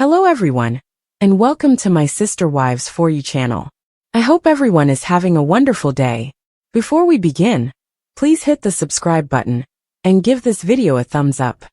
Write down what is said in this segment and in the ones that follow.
Hello everyone, and welcome to my Sister Wives For You channel. I hope everyone is having a wonderful day. Before we begin, please hit the subscribe button and give this video a thumbs up.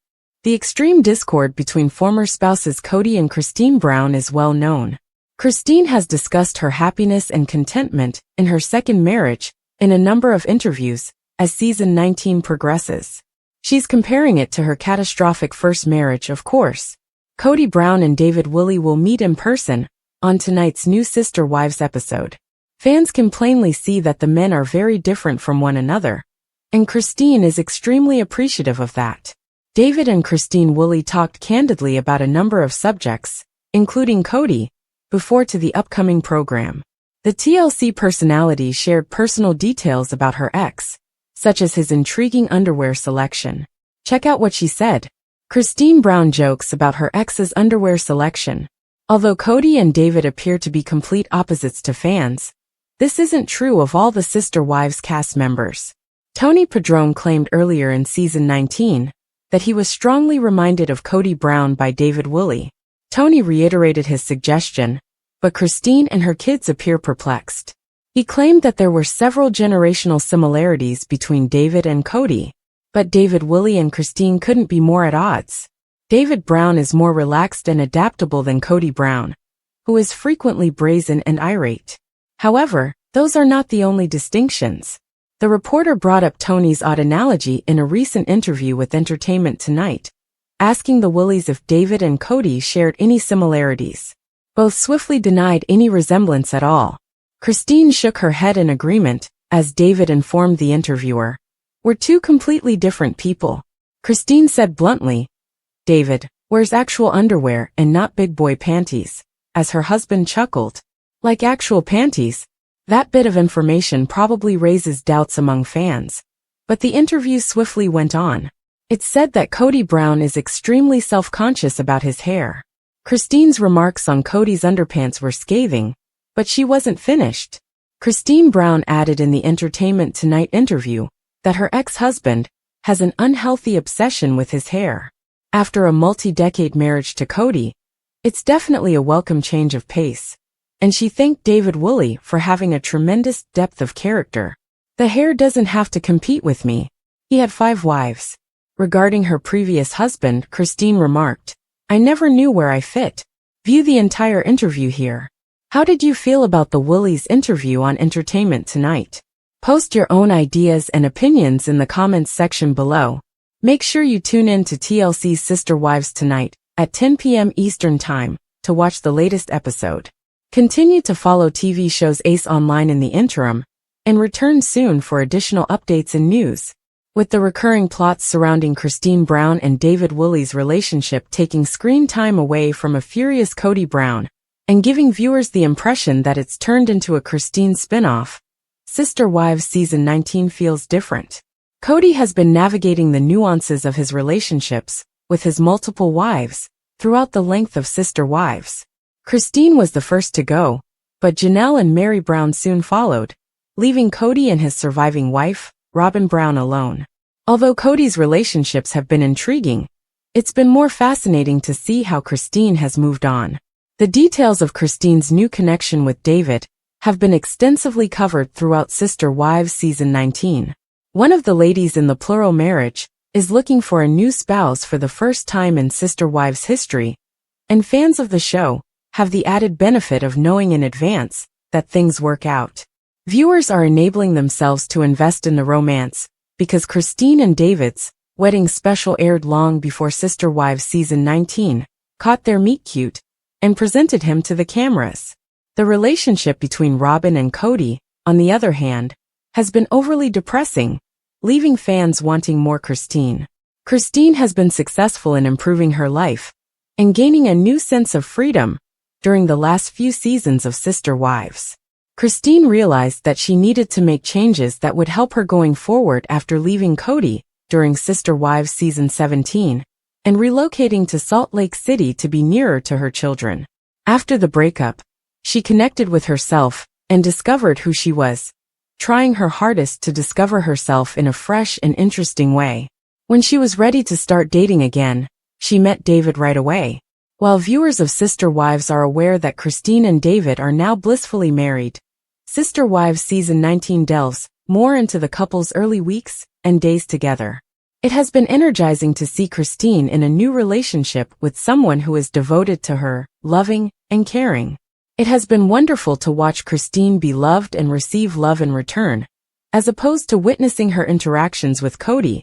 The extreme discord between former spouses Kody and Christine Brown is well known. Christine has discussed her happiness and contentment in her second marriage in a number of interviews as season 19 progresses. She's comparing it to her catastrophic first marriage, of course. Kody Brown and David Woolley will meet in person on tonight's new Sister Wives episode. Fans can plainly see that the men are very different from one another, and Christine is extremely appreciative of that. David and Christine Woolley talked candidly about a number of subjects, including Kody, before to the upcoming program. The TLC personality shared personal details about her ex, such as his intriguing underwear selection. Check out what she said. Christine Brown jokes about her ex's underwear selection. Although Kody and David appear to be complete opposites to fans, this isn't true of all the Sister Wives cast members. Tony Padron claimed earlier in season 19 that he was strongly reminded of Kody Brown by David Woolley. Tony reiterated his suggestion, but Christine and her kids appear perplexed. He claimed that there were several generational similarities between David and Kody, but David Woolley and Christine couldn't be more at odds. David Brown is more relaxed and adaptable than Kody Brown, who is frequently brazen and irate. However, those are not the only distinctions. The reporter brought up Tony's odd analogy in a recent interview with Entertainment Tonight, asking the Woolleys if David and Kody shared any similarities. Both swiftly denied any resemblance at all. Christine shook her head in agreement, as David informed the interviewer. "We're two completely different people." Christine said bluntly, "David wears actual underwear and not big boy panties," as her husband chuckled. Like actual panties? That bit of information probably raises doubts among fans. But the interview swiftly went on. It's said that Kody Brown is extremely self-conscious about his hair. Christine's remarks on Kody's underpants were scathing, but she wasn't finished. Christine Brown added in the Entertainment Tonight interview that her ex-husband has an unhealthy obsession with his hair. After a multi-decade marriage to Kody, it's definitely a welcome change of pace. And she thanked David Woolley for having a tremendous depth of character. "The hair doesn't have to compete with me. He had 5 wives. Regarding her previous husband, Christine remarked, "I never knew where I fit." View the entire interview here. How did you feel about the Woolleys' interview on Entertainment Tonight? Post your own ideas and opinions in the comments section below. Make sure you tune in to TLC's Sister Wives tonight at 10 p.m. Eastern Time to watch the latest episode. Continue to follow TV shows Ace online in the interim, and return soon for additional updates and news. With the recurring plots surrounding Christine Brown and David Woolley's relationship taking screen time away from a furious Kody Brown, and giving viewers the impression that it's turned into a Christine spin-off, Sister Wives Season 19 feels different. Kody has been navigating the nuances of his relationships with his multiple wives throughout the length of Sister Wives. Christine was the first to go, but Janelle and Meri Brown soon followed, leaving Kody and his surviving wife, Robyn Brown, alone. Although Kody's relationships have been intriguing, it's been more fascinating to see how Christine has moved on. The details of Christine's new connection with David have been extensively covered throughout Sister Wives Season 19. One of the ladies in the plural marriage is looking for a new spouse for the first time in Sister Wives history, and fans of the show have the added benefit of knowing in advance that things work out. Viewers are enabling themselves to invest in the romance because Christine and David's wedding special aired long before Sister Wives Season 19 caught their meet-cute and presented him to the cameras. The relationship between Robyn and Kody, on the other hand, has been overly depressing, leaving fans wanting more Christine. Christine has been successful in improving her life and gaining a new sense of freedom during the last few seasons of Sister Wives. Christine realized that she needed to make changes that would help her going forward after leaving Kody during Sister Wives Season 17 and relocating to Salt Lake City to be nearer to her children. After the breakup, she connected with herself and discovered who she was, trying her hardest to discover herself in a fresh and interesting way. When she was ready to start dating again, she met David right away. While viewers of Sister Wives are aware that Christine and David are now blissfully married, Sister Wives Season 19 delves more into the couple's early weeks and days together. It has been energizing to see Christine in a new relationship with someone who is devoted to her, loving, and caring. It has been wonderful to watch Christine be loved and receive love in return, as opposed to witnessing her interactions with Kody,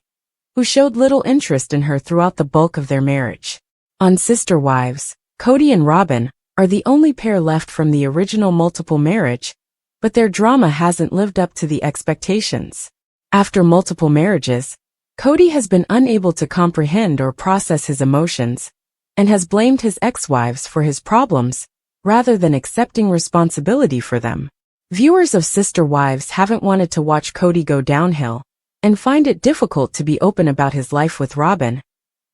who showed little interest in her throughout the bulk of their marriage. On Sister Wives, Kody and Robyn are the only pair left from the original multiple marriage, but their drama hasn't lived up to the expectations. After multiple marriages, Kody has been unable to comprehend or process his emotions, and has blamed his ex-wives for his problems, rather than accepting responsibility for them. Viewers of Sister Wives haven't wanted to watch Kody go downhill, and find it difficult to be open about his life with Robyn,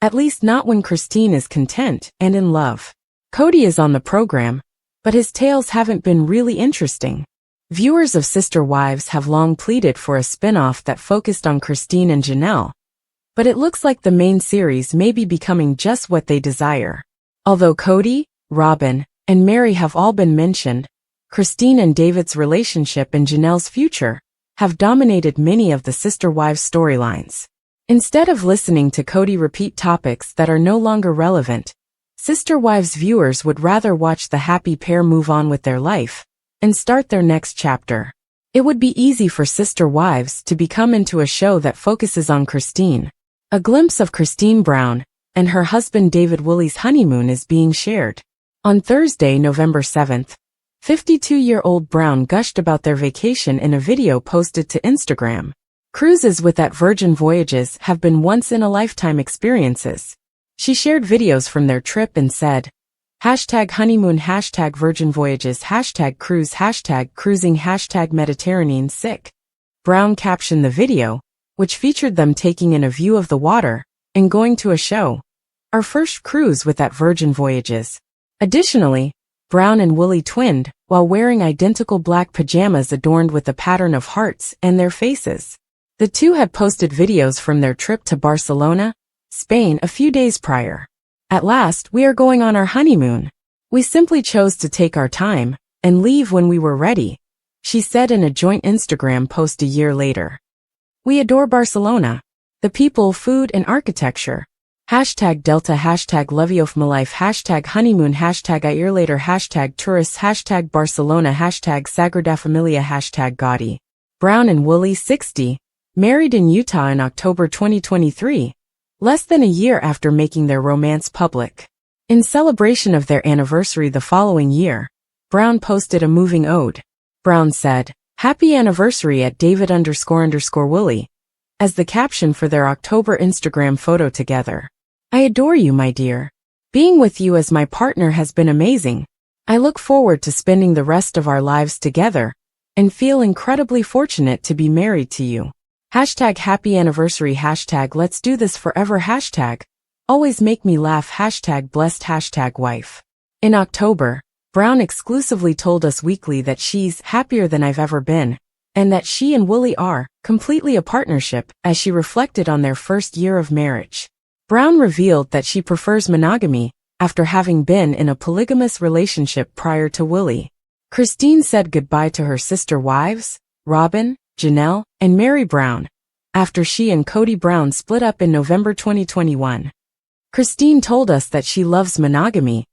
at least not when Christine is content and in love. Kody is on the program, but his tales haven't been really interesting. Viewers of Sister Wives have long pleaded for a spin-off that focused on Christine and Janelle, but it looks like the main series may be becoming just what they desire. Although Kody, Robyn, and Meri have all been mentioned, Christine and David's relationship and Janelle's future have dominated many of the Sister Wives storylines. Instead of listening to Kody repeat topics that are no longer relevant, Sister Wives viewers would rather watch the happy pair move on with their life and start their next chapter. It would be easy for Sister Wives to become into a show that focuses on Christine. A glimpse of Christine Brown and her husband David Woolley's honeymoon is being shared. On Thursday, November 7th, 52-year-old Brown gushed about their vacation in a video posted to Instagram. Cruises with at Virgin Voyages have been once-in-a-lifetime experiences. She shared videos from their trip and said, #honeymoon, #Virgin Voyages, #cruise, #cruising, #Mediterranean sick. Brown captioned the video, which featured them taking in a view of the water and going to a show. Our first cruise with at Virgin Voyages. Additionally, Brown and Woolley twinned while wearing identical black pajamas adorned with a pattern of hearts and their faces. The two had posted videos from their trip to Barcelona, Spain a few days prior. At last, we are going on our honeymoon. We simply chose to take our time and leave when we were ready, she said in a joint Instagram post a year later. We adore Barcelona, the people, food, and architecture. #Delta, #LoveYoFMalife, #honeymoon, #IRlater, #tourists, #Barcelona, #Sagrada Familia, #Gaudi. Brown and Woolley, 60, married in Utah in October 2023, less than a year after making their romance public. In celebration of their anniversary the following year, Brown posted a moving ode. Brown said, "Happy anniversary at David__Woolley," as the caption for their October Instagram photo together. I adore you, my dear. Being with you as my partner has been amazing. I look forward to spending the rest of our lives together and feel incredibly fortunate to be married to you. #happy anniversary, #let's do this forever, always make me laugh, #blessed, #wife. In October, Brown exclusively told Us Weekly that she's happier than I've ever been, and that she and Woolley are completely a partnership as she reflected on their first year of marriage. Brown revealed that she prefers monogamy after having been in a polygamous relationship prior to Woolley. Christine said goodbye to her sister wives, Robyn, Janelle, and Meri Brown, after she and Kody Brown split up in November 2021. Christine told us that she loves monogamy.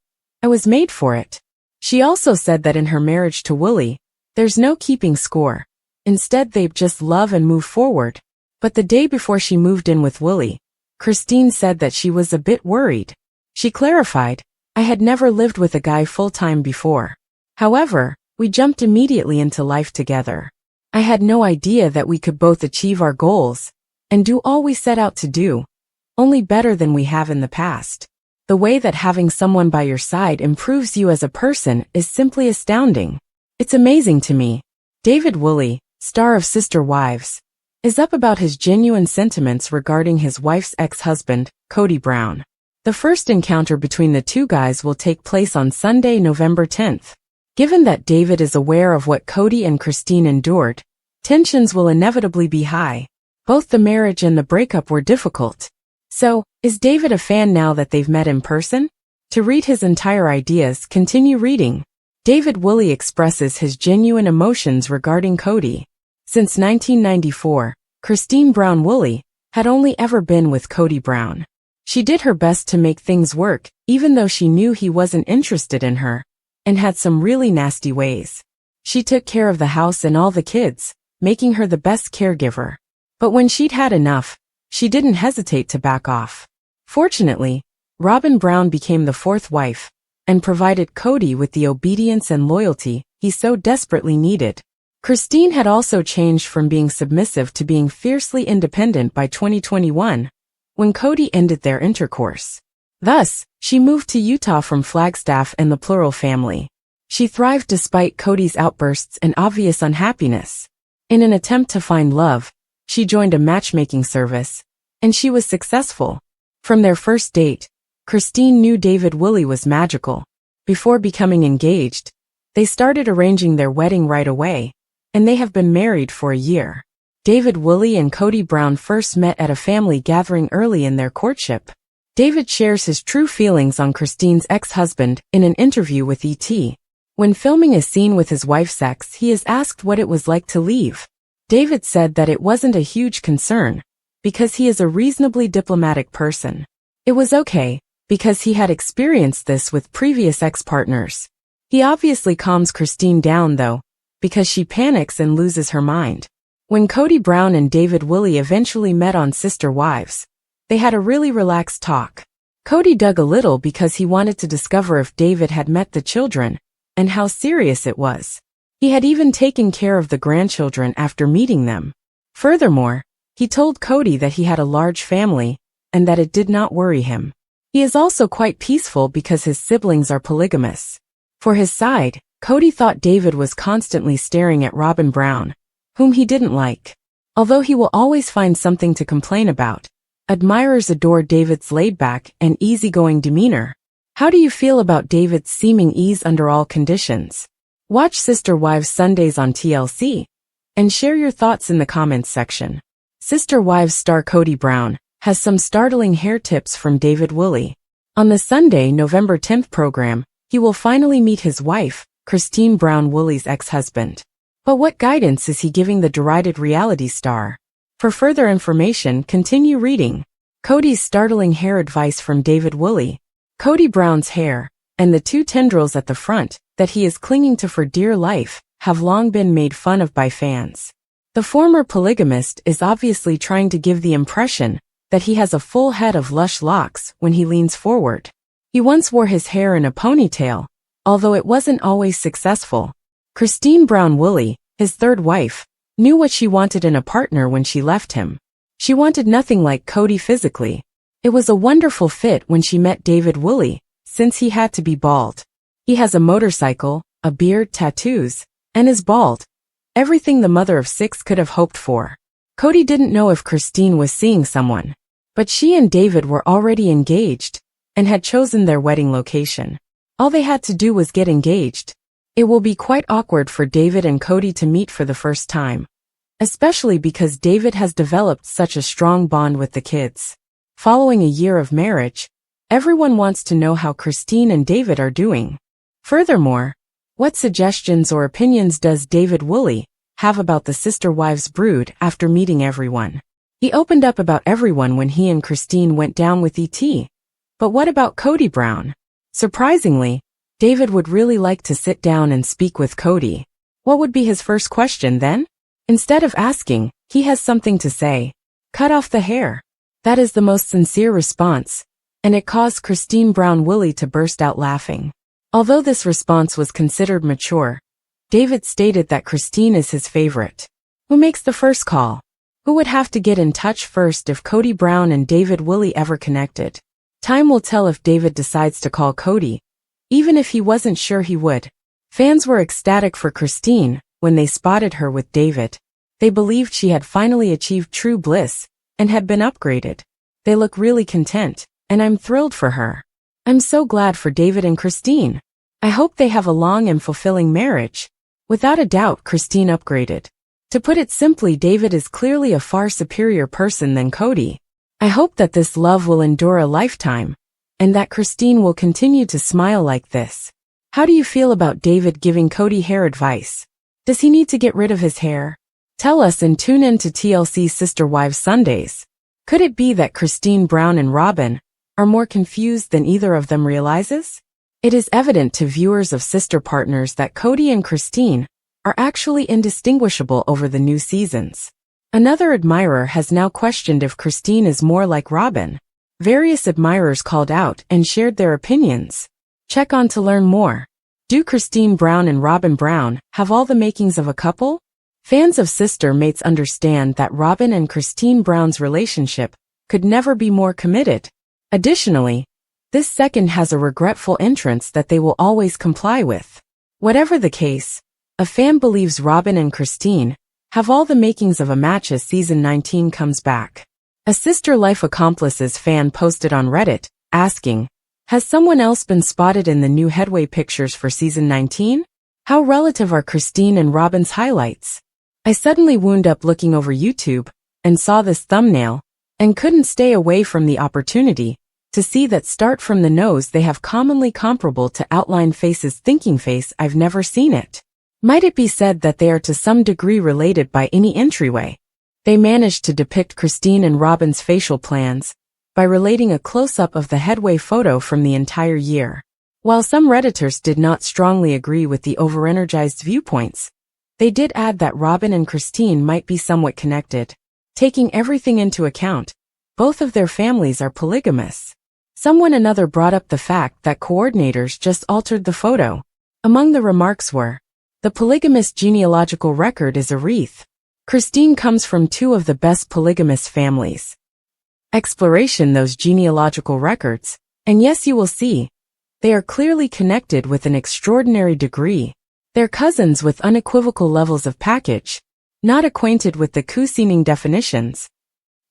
I was made for it. She also said that in her marriage to Woolley, there's no keeping score. Instead, they just love and move forward. But the day before she moved in with Woolley, Christine said that she was a bit worried. She clarified, I had never lived with a guy full-time before. However, we jumped immediately into life together. I had no idea that we could both achieve our goals and do all we set out to do, only better than we have in the past. The way that having someone by your side improves you as a person is simply astounding. It's amazing to me. David Woolley, star of Sister Wives, is up about his genuine sentiments regarding his wife's ex-husband, Kody Brown. The first encounter between the two guys will take place on Sunday, November 10th. Given that David is aware of what Kody and Christine endured, tensions will inevitably be high. Both the marriage and the breakup were difficult. So, is David a fan now that they've met in person? To read his entire ideas, continue reading. David Woolley expresses his genuine emotions regarding Kody. Since 1994, Christine Brown Woolley had only ever been with Kody Brown. She did her best to make things work, even though she knew he wasn't interested in her, and had some really nasty ways. She took care of the house and all the kids, making her the best caregiver. But when she'd had enough, she didn't hesitate to back off. Fortunately, Robyn Brown became the fourth wife, and provided Kody with the obedience and loyalty he so desperately needed. Christine had also changed from being submissive to being fiercely independent by 2021, when Kody ended their intercourse. Thus, she moved to Utah from Flagstaff and the plural family. She thrived despite Kody's outbursts and obvious unhappiness. In an attempt to find love, she joined a matchmaking service, and she was successful. From their first date, Christine knew David Woolley was magical. Before becoming engaged, they started arranging their wedding right away, and they have been married for a year. David Woolley and Kody Brown first met at a family gathering early in their courtship. David shares his true feelings on Christine's ex-husband in an interview with ET. When filming a scene with his wife's ex, he is asked what it was like to leave. David said that it wasn't a huge concern, because he is a reasonably diplomatic person. It was okay, because he had experienced this with previous ex-partners. He obviously calms Christine down though, because she panics and loses her mind. When Kody Brown and David Woolley eventually met on Sister Wives, they had a really relaxed talk. Kody dug a little because he wanted to discover if David had met the children, and how serious it was. He had even taken care of the grandchildren after meeting them. Furthermore, he told Kody that he had a large family, and that it did not worry him. He is also quite peaceful because his siblings are polygamous. For his side, Kody thought David was constantly staring at Robyn Brown, whom he didn't like. Although he will always find something to complain about, admirers adore David's laid-back and easygoing demeanor. How do you feel about David's seeming ease under all conditions? Watch Sister Wives Sundays on TLC, and share your thoughts in the comments section. Sister Wives star Kody Brown has some startling hair tips from David Woolley. On the Sunday, November 10th program, he will finally meet his wife, Christine Brown Woolley's ex-husband. But what guidance is he giving the derided reality star? For further information, continue reading. Kody's startling hair advice from David Woolley. Kody Brown's hair, and the two tendrils at the front, that he is clinging to for dear life, have long been made fun of by fans. The former polygamist is obviously trying to give the impression that he has a full head of lush locks when he leans forward. He once wore his hair in a ponytail, although it wasn't always successful. Christine Brown Woolley, his third wife, knew what she wanted in a partner when she left him. She wanted nothing like Kody physically. It was a wonderful fit when she met David Woolley, since he had to be bald. He has a motorcycle, a beard, tattoos, and is bald. Everything the mother of six could have hoped for. Kody didn't know if Christine was seeing someone, but she and David were already engaged, and had chosen their wedding location. All they had to do was get engaged. It will be quite awkward for David and Kody to meet for the first time, especially because David has developed such a strong bond with the kids. Following a year of marriage, everyone wants to know how Christine and David are doing. Furthermore, what suggestions or opinions does David Woolley have about the Sister Wives brood after meeting everyone? He opened up about everyone when he and Christine went down with ET. But what about Kody Brown? Surprisingly, David would really like to sit down and speak with Kody. What would be his first question then? Instead of asking, he has something to say. Cut off the hair. That is the most sincere response, and it caused Christine Brown Woolley to burst out laughing. Although this response was considered mature, David stated that Christine is his favorite. Who makes the first call? Who would have to get in touch first if Kody Brown and David Woolley ever connected? Time will tell if David decides to call Kody, even if he wasn't sure he would. Fans were ecstatic for Christine when they spotted her with David. They believed she had finally achieved true bliss and had been upgraded. They look really content, and I'm thrilled for her. I'm so glad for David and Christine. I hope they have a long and fulfilling marriage. Without a doubt, Christine upgraded. To put it simply, David is clearly a far superior person than Kody. I hope that this love will endure a lifetime, and that Christine will continue to smile like this. How do you feel about David giving Kody hair advice? Does he need to get rid of his hair? Tell us and tune in to TLC Sister Wives Sundays. Could it be that Christine Brown and Robyn are more confused than either of them realizes? It is evident to viewers of Sister Partners that Kody and Christine are actually indistinguishable over the new seasons. Another admirer has now questioned if Christine is more like Robyn. Various admirers called out and shared their opinions. Check on to learn more. Do Christine Brown and Robyn Brown have all the makings of a couple? Fans of Sister Mates understand that Robyn and Christine Brown's relationship could never be more committed. Additionally, this second has a regretful entrance that they will always comply with. Whatever the case, a fan believes Robyn and Christine have all the makings of a match as season 19 comes back. A Sister Life Accomplices fan posted on Reddit, asking, has someone else been spotted in the new headway pictures for season 19? How relative are Christine and Robyn's highlights? I suddenly wound up looking over YouTube and saw this thumbnail and couldn't stay away from the opportunity to see that start from the nose they have commonly comparable to Outline Face's Thinking Face. I've never seen it. Might it be said that they are to some degree related by any entryway? They managed to depict Christine and Robyn's facial plans by relating a close-up of the headway photo from the entire year. While some Redditors did not strongly agree with the overenergized viewpoints, they did add that Robyn and Christine might be somewhat connected. Taking everything into account, both of their families are polygamous. Another brought up the fact that coordinators just altered the photo. Among the remarks were, the polygamous genealogical record is a wreath. Christine comes from two of the best polygamous families. Exploration those genealogical records, and yes, you will see, they are clearly connected with an extraordinary degree. They're cousins with unequivocal levels of package, not acquainted with the cuisining definitions.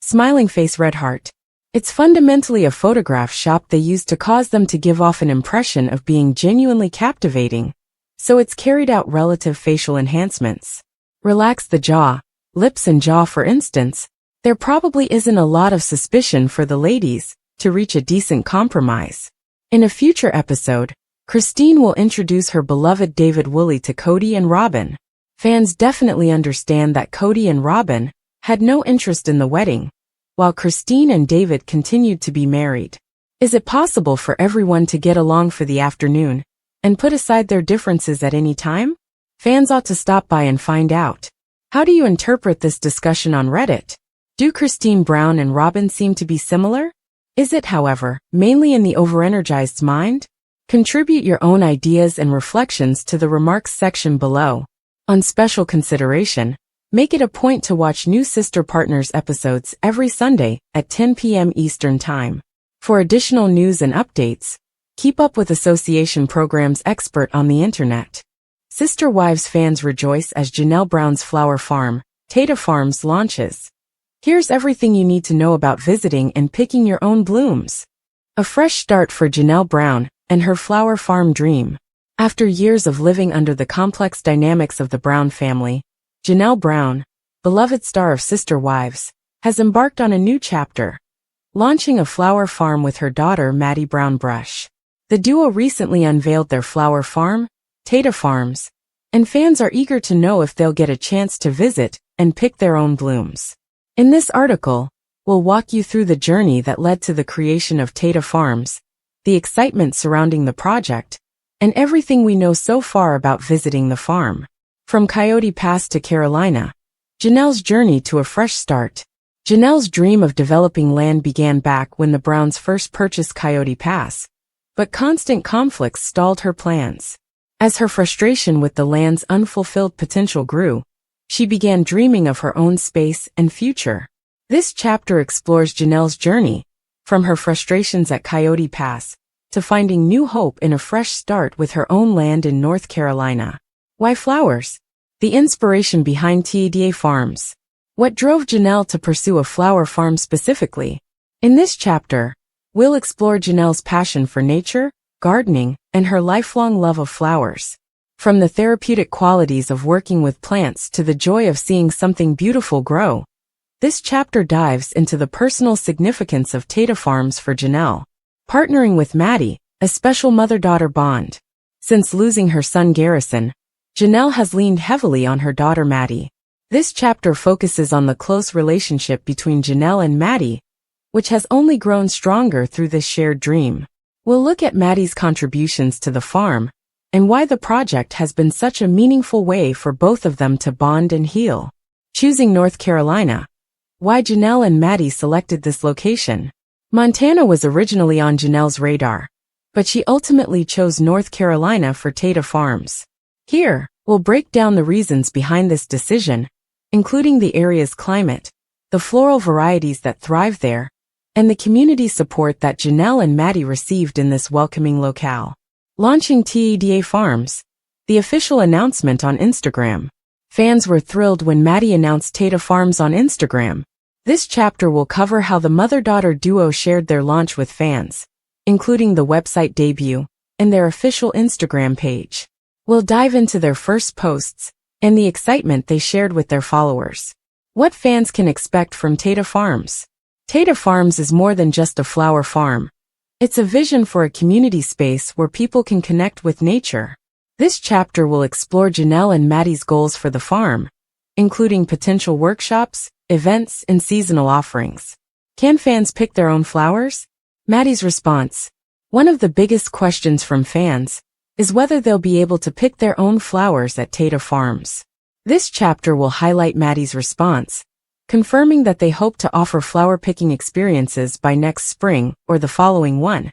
Smiling face red heart. It's fundamentally a photograph shop they use to cause them to give off an impression of being genuinely captivating, so it's carried out relative facial enhancements. Relax the jaw, lips and jaw for instance. There probably isn't a lot of suspicion for the ladies to reach a decent compromise. In a future episode, Christine will introduce her beloved David Woolley to Kody and Robyn. Fans definitely understand that Kody and Robyn had no interest in the wedding, while Christine and David continued to be married. Is it possible for everyone to get along for the afternoon and put aside their differences at any time? Fans ought to stop by and find out. How do you interpret this discussion on Reddit? Do Christine Brown and Robyn seem to be similar? Is it, however, mainly in the overenergized's mind? Contribute your own ideas and reflections to the remarks section below. On special consideration, make it a point to watch new Sister Partners episodes every Sunday at 10 p.m. Eastern Time. For additional news and updates, keep up with Association Programs expert on the internet. Sister Wives fans rejoice as Janelle Brown's flower farm, Tata Farms, launches. Here's everything you need to know about visiting and picking your own blooms. A fresh start for Janelle Brown and her flower farm dream. After years of living under the complex dynamics of the Brown family, Janelle Brown, beloved star of Sister Wives, has embarked on a new chapter, launching a flower farm with her daughter Maddie Brown Brush. The duo recently unveiled their flower farm, Tata Farms, and fans are eager to know if they'll get a chance to visit and pick their own blooms. In this article, we'll walk you through the journey that led to the creation of Tata Farms, the excitement surrounding the project, and everything we know so far about visiting the farm. From Coyote Pass to Carolina, Janelle's journey to a fresh start. Janelle's dream of developing land began back when the Browns first purchased Coyote Pass, but constant conflicts stalled her plans. As her frustration with the land's unfulfilled potential grew, she began dreaming of her own space and future. This chapter explores Janelle's journey, from her frustrations at Coyote Pass, to finding new hope in a fresh start with her own land in North Carolina. Why flowers? The inspiration behind Tata Farms. What drove Janelle to pursue a flower farm specifically? In this chapter, we'll explore Janelle's passion for nature, gardening, and her lifelong love of flowers. From the therapeutic qualities of working with plants to the joy of seeing something beautiful grow, this chapter dives into the personal significance of Tata Farms for Janelle. Partnering with Maddie, a special mother-daughter bond. Since losing her son Garrison, Janelle has leaned heavily on her daughter Maddie. This chapter focuses on the close relationship between Janelle and Maddie, which has only grown stronger through this shared dream. We'll look at Maddie's contributions to the farm, and why the project has been such a meaningful way for both of them to bond and heal. Choosing North Carolina. Why Janelle and Maddie selected this location. Montana was originally on Janelle's radar, but she ultimately chose North Carolina for Tata Farms. Here, we'll break down the reasons behind this decision, including the area's climate, the floral varieties that thrive there, and the community support that Janelle and Maddie received in this welcoming locale. Launching Tata Farms. The official announcement on Instagram. Fans were thrilled when Maddie announced Tata Farms on Instagram. This chapter will cover how the mother-daughter duo shared their launch with fans, including the website debut and their official Instagram page. We'll dive into their first posts and the excitement they shared with their followers. What fans can expect from Tata Farms. Tata Farms is more than just a flower farm. It's a vision for a community space where people can connect with nature. This chapter will explore Janelle and Maddie's goals for the farm, including potential workshops, events, and seasonal offerings. Can fans pick their own flowers? Maddie's response. One of the biggest questions from fans is whether they'll be able to pick their own flowers at Tata Farms. This chapter will highlight Maddie's response, confirming that they hope to offer flower picking experiences by next spring or the following one,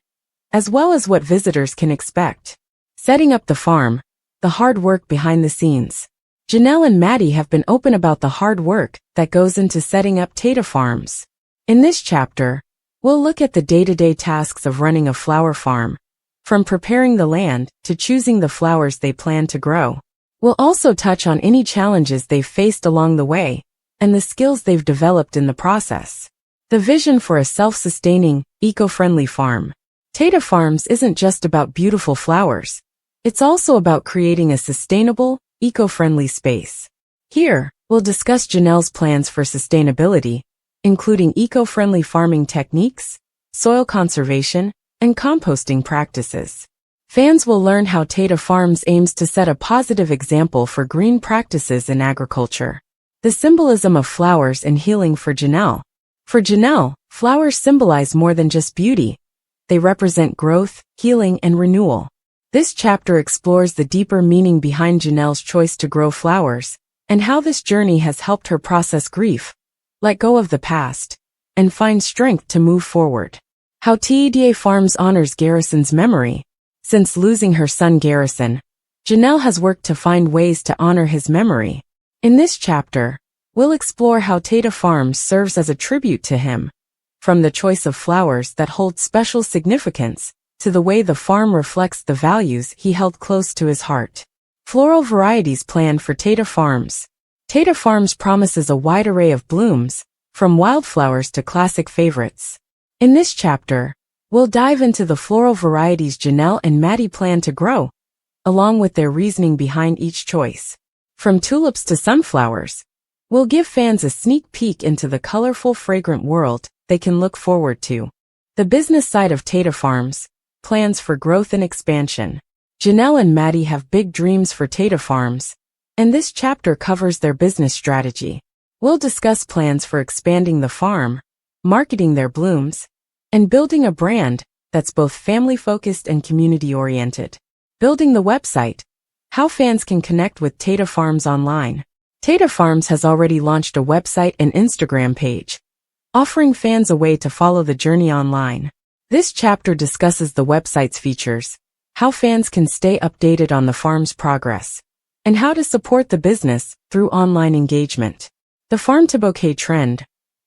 as well as what visitors can expect. Setting up the farm, the hard work behind the scenes. Janelle and Maddie have been open about the hard work that goes into setting up Tata Farms. In this chapter, we'll look at the day-to-day tasks of running a flower farm, from preparing the land to choosing the flowers they plan to grow. We'll also touch on any challenges they've faced along the way, and the skills they've developed in the process. The vision for a self-sustaining, eco-friendly farm. Tata Farms isn't just about beautiful flowers. It's also about creating a sustainable, eco-friendly space. Here, we'll discuss Janelle's plans for sustainability, including eco-friendly farming techniques, soil conservation, and composting practices. Fans will learn how Tata Farms aims to set a positive example for green practices in agriculture. The symbolism of flowers and healing for Janelle. For Janelle, flowers symbolize more than just beauty. They represent growth, healing, and renewal. This chapter explores the deeper meaning behind Janelle's choice to grow flowers, and how this journey has helped her process grief, let go of the past, and find strength to move forward. How Tata Farms honors Garrison's memory. Since losing her son Garrison, Janelle has worked to find ways to honor his memory. In this chapter, we'll explore how Tata Farms serves as a tribute to him, from the choice of flowers that hold special significance, to the way the farm reflects the values he held close to his heart. Floral varieties planned for Tata Farms. Tata Farms promises a wide array of blooms, from wildflowers to classic favorites. In this chapter, we'll dive into the floral varieties Janelle and Maddie plan to grow, along with their reasoning behind each choice. From tulips to sunflowers, we'll give fans a sneak peek into the colorful, fragrant world they can look forward to. The business side of Tata Farms. Plans for growth and expansion. Janelle and Maddie have big dreams for Tata Farms, and this chapter covers their business strategy. We'll discuss plans for expanding the farm, marketing their blooms, and building a brand that's both family-focused and community-oriented. Building the website. How fans can connect with Tata Farms online. Tata Farms has already launched a website and Instagram page, offering fans a way to follow the journey online. This chapter discusses the website's features, how fans can stay updated on the farm's progress, and how to support the business through online engagement. The farm-to-bouquet trend.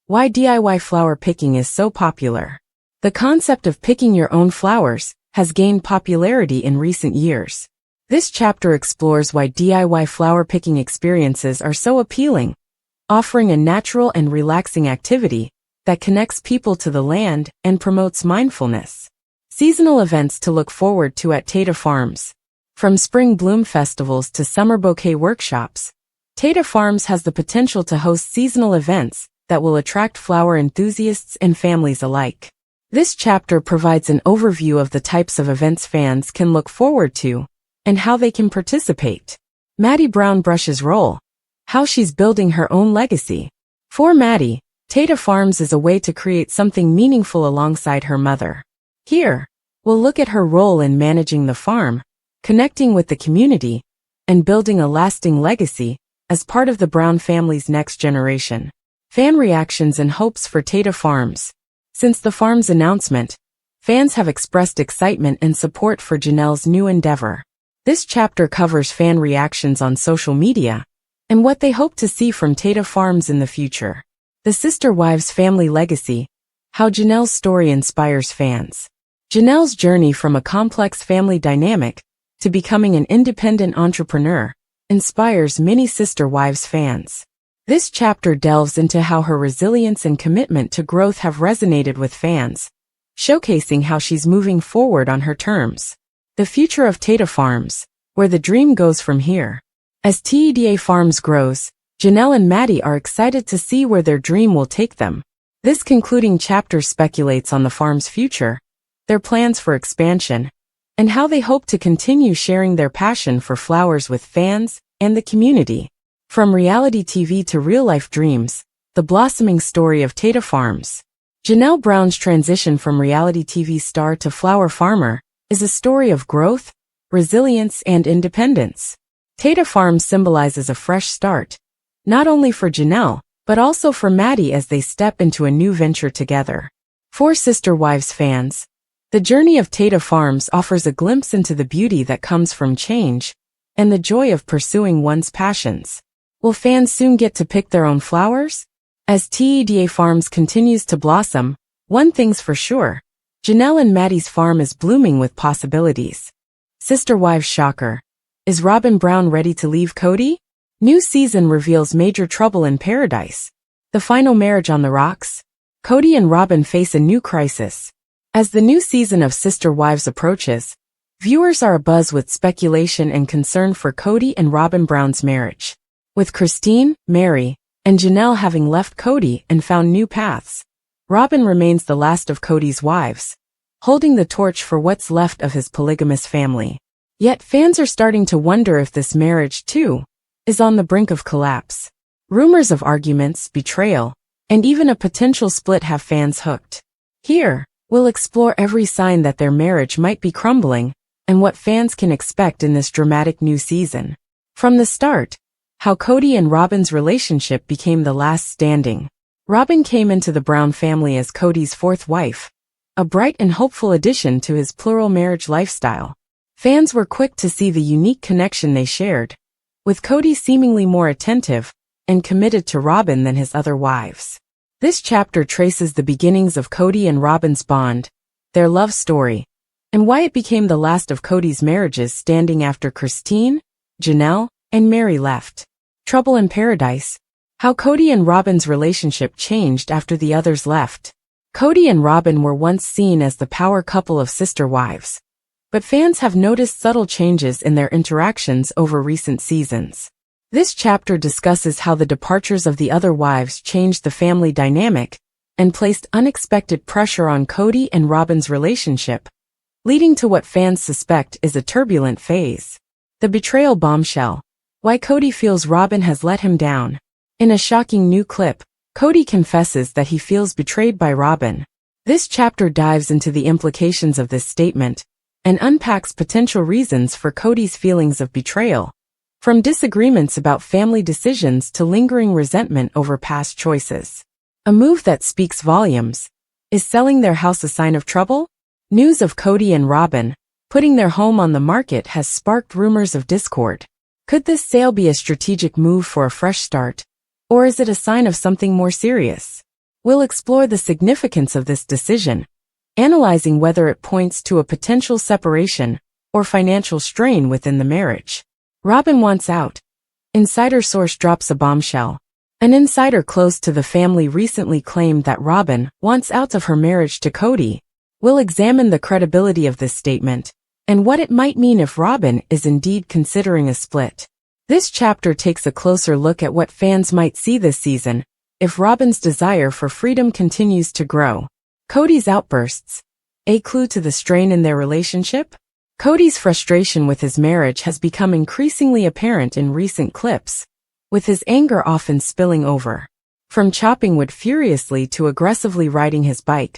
Why DIY flower picking is so popular. The concept of picking your own flowers has gained popularity in recent years. This chapter explores why DIY flower picking experiences are so appealing, offering a natural and relaxing activity that connects people to the land and promotes mindfulness. Seasonal events to look forward to at Tata Farms. From spring bloom festivals to summer bouquet workshops, Tata Farms has the potential to host seasonal events that will attract flower enthusiasts and families alike. This chapter provides an overview of the types of events fans can look forward to and how they can participate. Maddie Brown brushes role. How she's building her own legacy. For Maddie, Tata Farms is a way to create something meaningful alongside her mother. Here, we'll look at her role in managing the farm, connecting with the community, and building a lasting legacy as part of the Brown family's next generation. Fan reactions and hopes for Tata Farms. Since the farm's announcement, fans have expressed excitement and support for Janelle's new endeavor. This chapter covers fan reactions on social media and what they hope to see from Tata Farms in the future. The Sister Wives family legacy. How Janelle's story inspires fans. Janelle's journey from a complex family dynamic to becoming an independent entrepreneur inspires many Sister Wives fans. This chapter delves into how her resilience and commitment to growth have resonated with fans, showcasing how she's moving forward on her terms. The future of Tata Farms, where the dream goes from here. As Tata Farms grows, Janelle and Maddie are excited to see where their dream will take them. This concluding chapter speculates on the farm's future, their plans for expansion, and how they hope to continue sharing their passion for flowers with fans and the community. From reality TV to real-life dreams, the blossoming story of Tata Farms. Janelle Brown's transition from reality TV star to flower farmer is a story of growth, resilience, and independence. Tata Farms symbolizes a fresh start, not only for Janelle, but also for Maddie as they step into a new venture together. For Sister Wives fans, the journey of Tata Farms offers a glimpse into the beauty that comes from change and the joy of pursuing one's passions. Will fans soon get to pick their own flowers? As Tata Farms continues to blossom, one thing's for sure, Janelle and Maddie's farm is blooming with possibilities. Sister Wives shocker. Is Robyn Brown ready to leave Kody? New season reveals major trouble in paradise. The final marriage on the rocks. Kody and Robyn face a new crisis. As the new season of Sister Wives approaches, viewers are abuzz with speculation and concern for Kody and Robyn Brown's marriage. With Christine, Meri, and Janelle having left Kody and found new paths, Robyn remains the last of Kody's wives, holding the torch for what's left of his polygamous family. Yet fans are starting to wonder if this marriage, too, is on the brink of collapse. Rumors of arguments, betrayal, and even a potential split have fans hooked. Here, we'll explore every sign that their marriage might be crumbling and what fans can expect in this dramatic new season. From the start, how Kody and Robyn's relationship became the last standing. Robyn came into the Brown family as Kody's fourth wife, a bright and hopeful addition to his plural marriage lifestyle. Fans were quick to see the unique connection they shared, with Kody seemingly more attentive and committed to Robyn than his other wives. This chapter traces the beginnings of Kody and Robyn's bond, their love story, and why it became the last of Kody's marriages standing after Christine, Janelle, and Meri left. Trouble in Paradise. How Kody and Robyn's relationship changed after the others left. Kody and Robyn were once seen as the power couple of Sister Wives, but fans have noticed subtle changes in their interactions over recent seasons. This chapter discusses how the departures of the other wives changed the family dynamic and placed unexpected pressure on Kody and Robyn's relationship, leading to what fans suspect is a turbulent phase. The betrayal bombshell. Why Kody feels Robyn has let him down. In a shocking new clip, Kody confesses that he feels betrayed by Robyn. This chapter dives into the implications of this statement and unpacks potential reasons for Kody's feelings of betrayal, from disagreements about family decisions to lingering resentment over past choices. A move that speaks volumes. Is selling their house a sign of trouble? News of Kody and Robyn putting their home on the market has sparked rumors of discord. Could this sale be a strategic move for a fresh start, or is it a sign of something more serious? We'll explore the significance of this decision, analyzing whether it points to a potential separation or financial strain within the marriage. Robyn wants out. Insider source drops a bombshell. An insider close to the family recently claimed that Robyn wants out of her marriage to Kody. We'll examine the credibility of this statement and what it might mean if Robyn is indeed considering a split. This chapter takes a closer look at what fans might see this season if Robyn's desire for freedom continues to grow. Kody's outbursts, a clue to the strain in their relationship? Kody's frustration with his marriage has become increasingly apparent in recent clips, with his anger often spilling over. From chopping wood furiously to aggressively riding his bike,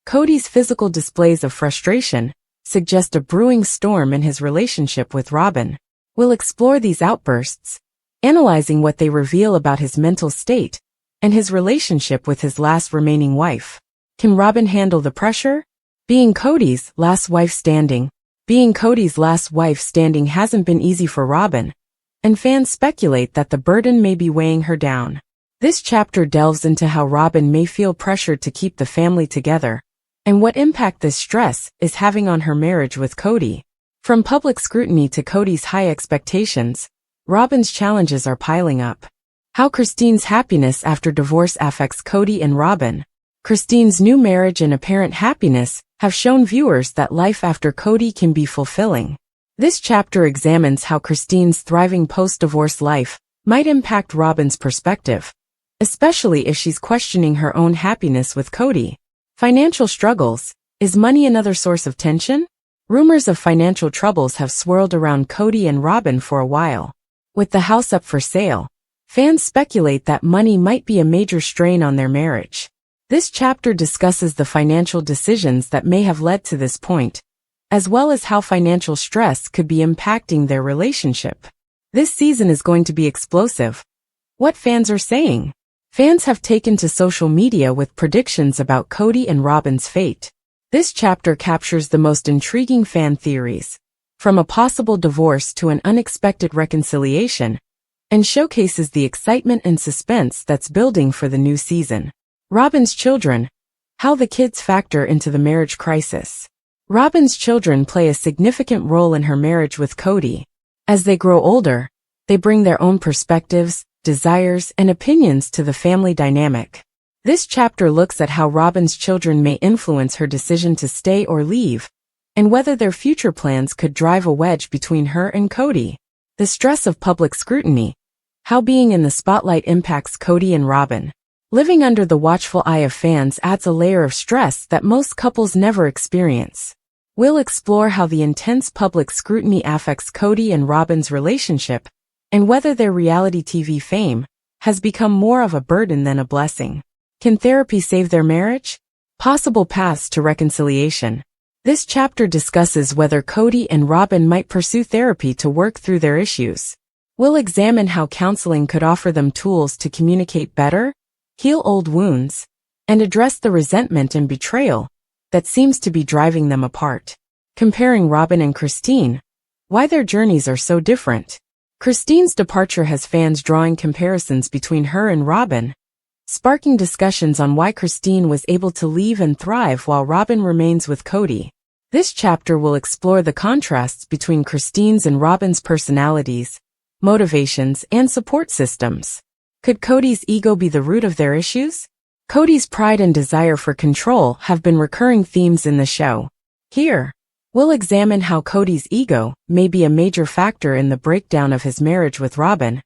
Kody's physical displays of frustration suggest a brewing storm in his relationship with Robyn. We'll explore these outbursts, analyzing what they reveal about his mental state and his relationship with his last remaining wife. Can Robyn handle the pressure? Being Kody's last wife standing hasn't been easy for Robyn, and fans speculate that the burden may be weighing her down. This chapter delves into how Robyn may feel pressured to keep the family together, and what impact this stress is having on her marriage with Kody. From public scrutiny to Kody's high expectations, Robyn's challenges are piling up. How Christine's happiness after divorce affects Kody and Robyn. Christine's new marriage and apparent happiness have shown viewers that life after Kody can be fulfilling. This chapter examines how Christine's thriving post-divorce life might impact Robyn's perspective, especially if she's questioning her own happiness with Kody. Financial struggles. Is money another source of tension? Rumors of financial troubles have swirled around Kody and Robyn for a while. With the house up for sale, fans speculate that money might be a major strain on their marriage. This chapter discusses the financial decisions that may have led to this point, as well as how financial stress could be impacting their relationship. This season is going to be explosive. What fans are saying? Fans have taken to social media with predictions about Kody and Robyn's fate. This chapter captures the most intriguing fan theories, from a possible divorce to an unexpected reconciliation, and showcases the excitement and suspense that's building for the new season. Robyn's children. How the kids factor into the marriage crisis. Robyn's children play a significant role in her marriage with Kody. As they grow older, they bring their own perspectives, desires, and opinions to the family dynamic. This chapter looks at how Robyn's children may influence her decision to stay or leave, and whether their future plans could drive a wedge between her and Kody. The stress of public scrutiny. How being in the spotlight impacts Kody and Robyn. Living under the watchful eye of fans adds a layer of stress that most couples never experience. We'll explore how the intense public scrutiny affects Kody and Robyn's relationship, and whether their reality TV fame has become more of a burden than a blessing. Can therapy save their marriage? Possible paths to reconciliation. This chapter discusses whether Kody and Robyn might pursue therapy to work through their issues. We'll examine how counseling could offer them tools to communicate better, heal old wounds, and address the resentment and betrayal that seems to be driving them apart. Comparing Robyn and Christine. Why their journeys are so different. Christine's departure has fans drawing comparisons between her and Robyn, sparking discussions on why Christine was able to leave and thrive while Robyn remains with Kody. This chapter will explore the contrasts between Christine's and Robyn's personalities, motivations, and support systems. Could Kody's ego be the root of their issues? Kody's pride and desire for control have been recurring themes in the show. Here, we'll examine how Kody's ego may be a major factor in the breakdown of his marriage with Robyn,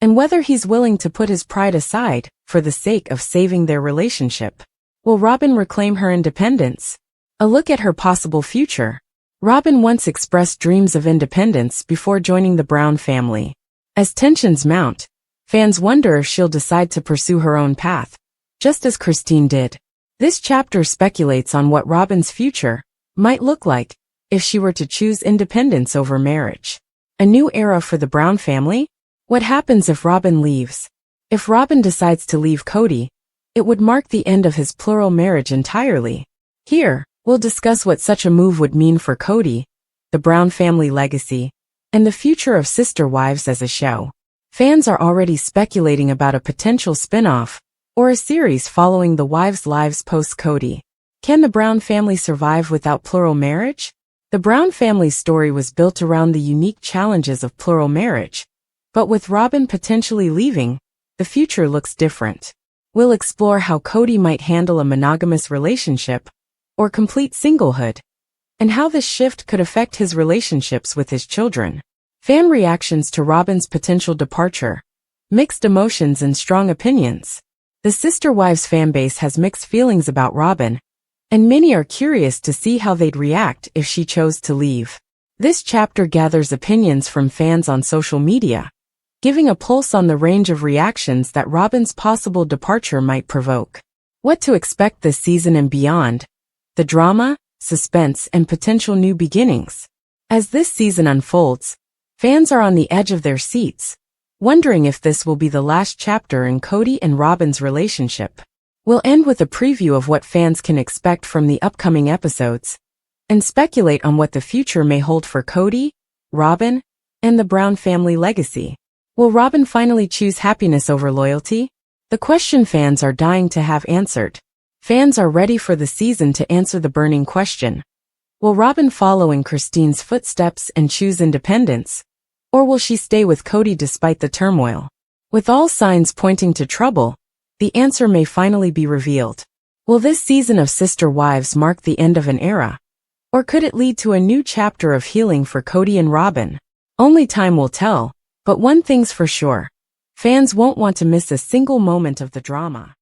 and whether he's willing to put his pride aside for the sake of saving their relationship. Will Robyn reclaim her independence? A look at her possible future. Robyn once expressed dreams of independence before joining the Brown family. As tensions mount, fans wonder if she'll decide to pursue her own path, just as Christine did. This chapter speculates on what Robyn's future might look like if she were to choose independence over marriage. A new era for the Brown family? What happens if Robyn leaves? If Robyn decides to leave Kody, it would mark the end of his plural marriage entirely. Here, we'll discuss what such a move would mean for Kody, the Brown family legacy, and the future of Sister Wives as a show. Fans are already speculating about a potential spin-off, or a series following the wives' lives post-Kody. Can the Brown family survive without plural marriage? The Brown family story was built around the unique challenges of plural marriage, but with Robyn potentially leaving, the future looks different. We'll explore how Kody might handle a monogamous relationship, or complete singlehood, and how this shift could affect his relationships with his children. Fan reactions to Robyn's potential departure. Mixed emotions and strong opinions. The Sister Wives fanbase has mixed feelings about Robyn, and many are curious to see how they'd react if she chose to leave. This chapter gathers opinions from fans on social media, giving a pulse on the range of reactions that Robyn's possible departure might provoke. What to expect this season and beyond? The drama, suspense, and potential new beginnings. As this season unfolds, fans are on the edge of their seats, wondering if this will be the last chapter in Kody and Robyn's relationship. We'll end with a preview of what fans can expect from the upcoming episodes, and speculate on what the future may hold for Kody, Robyn, and the Brown family legacy. Will Robyn finally choose happiness over loyalty? The question fans are dying to have answered. Fans are ready for the season to answer the burning question. Will Robyn follow in Christine's footsteps and choose independence? Or will she stay with Kody despite the turmoil? With all signs pointing to trouble, the answer may finally be revealed. Will this season of Sister Wives mark the end of an era? Or could it lead to a new chapter of healing for Kody and Robyn? Only time will tell, but one thing's for sure. Fans won't want to miss a single moment of the drama.